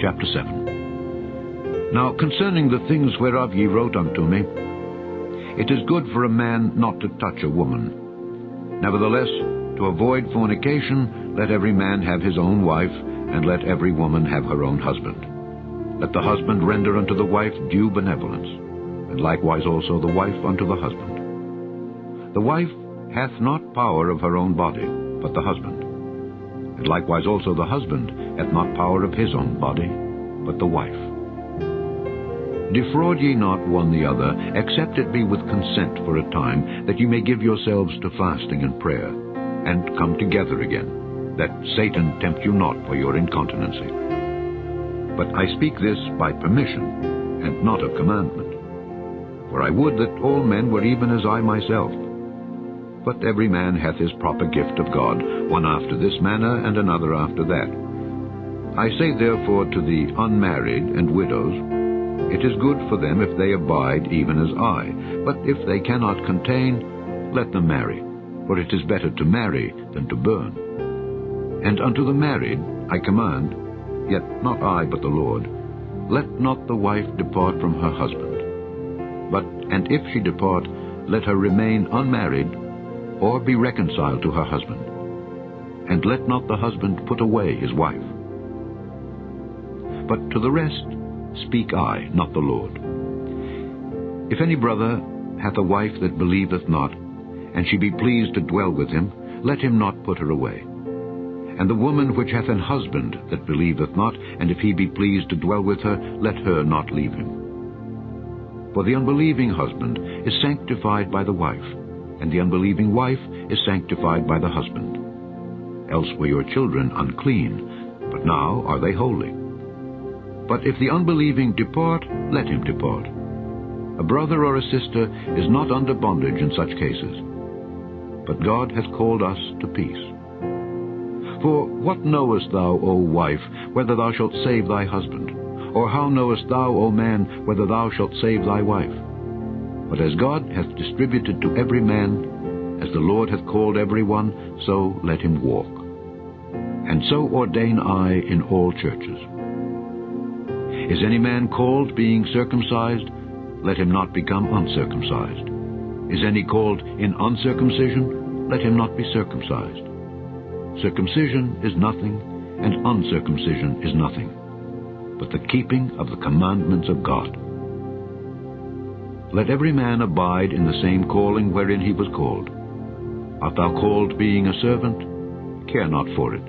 chapter 7. Now concerning the things whereof ye wrote unto me, it is good for a man not to touch a woman. Nevertheless, to avoid fornication, let every man have his own wife, and let every woman have her own husband. Let the husband render unto the wife due benevolence, and likewise also the wife unto the husband. The wife hath not power of her own body, but the husband. And likewise also the husband hath not power of his own body, but the wife. Defraud ye not one the other, except it be with consent for a time, that ye may give yourselves to fasting and prayer, and come together again, that Satan tempt you not for your incontinency. But I speak this by permission, and not of commandment. For I would that all men were even as I myself. But every man hath his proper gift of God, one after this manner, and another after that. I say therefore to the unmarried and widows, it is good for them if they abide even as I. But if they cannot contain, let them marry, for it is better to marry than to burn. And unto the married I command, yet not I but the Lord, let not the wife depart from her husband. But, and if she depart, let her remain unmarried, or be reconciled to her husband. And let not the husband put away his wife. But to the rest speak I, not the Lord. If any brother hath a wife that believeth not, and she be pleased to dwell with him, let him not put her away. And the woman which hath an husband that believeth not, and if he be pleased to dwell with her, let her not leave him. For the unbelieving husband is sanctified by the wife, and the unbelieving wife is sanctified by the husband. Else were your children unclean, but now are they holy. But if the unbelieving depart, let him depart. A brother or a sister is not under bondage in such cases. But God hath called us to peace. For what knowest thou, O wife, whether thou shalt save thy husband? Or how knowest thou, O man, whether thou shalt save thy wife? But as God hath distributed to every man, as the Lord hath called every one, so let him walk. And so ordain I in all churches. Is any man called being circumcised? Let him not become uncircumcised. Is any called in uncircumcision? Let him not be circumcised. Circumcision is nothing, and uncircumcision is nothing, but the keeping of the commandments of God. Let every man abide in the same calling wherein he was called. Art thou called being a servant? Care not for it.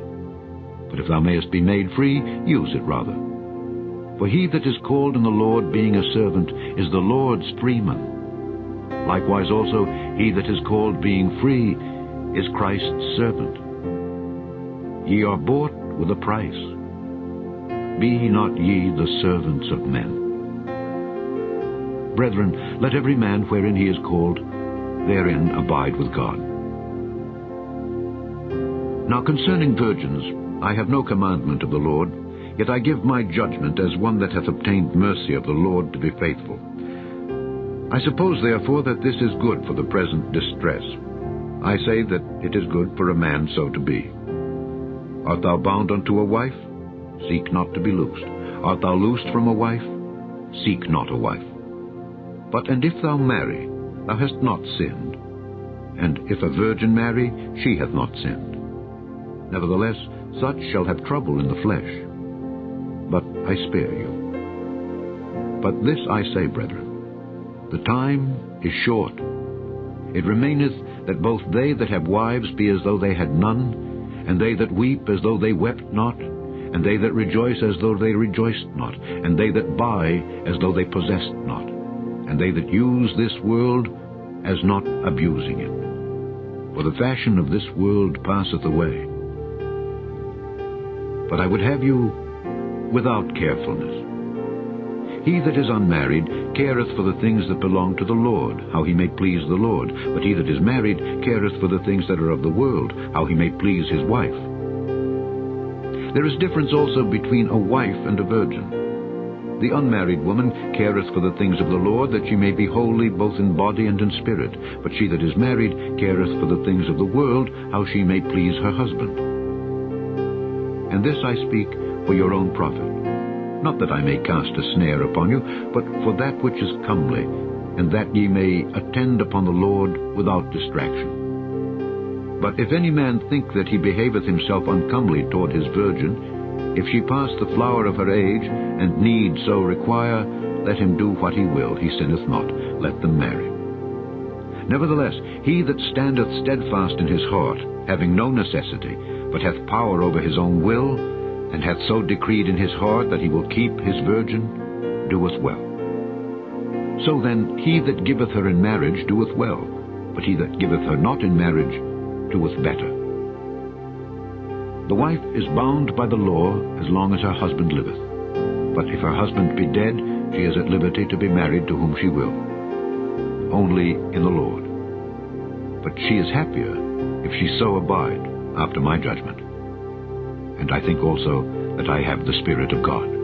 But if thou mayest be made free, use it rather. For he that is called in the Lord being a servant is the Lord's freeman. Likewise also he that is called being free is Christ's servant. Ye are bought with a price. Be not ye the servants of men. Brethren, let every man wherein he is called, therein abide with God. Now concerning virgins, I have no commandment of the Lord, yet I give my judgment as one that hath obtained mercy of the Lord to be faithful. I suppose therefore that this is good for the present distress. I say that it is good for a man so to be. Art thou bound unto a wife? Seek not to be loosed. Art thou loosed from a wife? Seek not a wife. But and if thou marry, thou hast not sinned. And if a virgin marry, she hath not sinned. Nevertheless, such shall have trouble in the flesh. But I spare you. But this I say, brethren, the time is short. It remaineth that both they that have wives be as though they had none, and they that weep as though they wept not, and they that rejoice as though they rejoiced not, and they that buy as though they possessed not, and they that use this world as not abusing it. For the fashion of this world passeth away. But I would have you without carefulness. He that is unmarried careth for the things that belong to the Lord, how he may please the Lord. But he that is married careth for the things that are of the world, how he may please his wife. There is difference also between a wife and a virgin. The unmarried woman careth for the things of the Lord, that she may be holy both in body and in spirit. But she that is married careth for the things of the world, how she may please her husband. And this I speak for your own profit. not that I may cast a snare upon you, but for that which is comely, and that ye may attend upon the Lord without distraction. But if any man think that he behaveth himself uncomely toward his virgin, if she pass the flower of her age, and need so require, let him do what he will, he sinneth not, let them marry. Nevertheless, he that standeth steadfast in his heart, having no necessity, but hath power over his own will, and hath so decreed in his heart that he will keep his virgin, doeth well. So then, he that giveth her in marriage doeth well, but he that giveth her not in marriage doeth better. The wife is bound by the law as long as her husband liveth. But if her husband be dead, she is at liberty to be married to whom she will, only in the Lord. But she is happier if she so abide after my judgment. And I think also that I have the Spirit of God.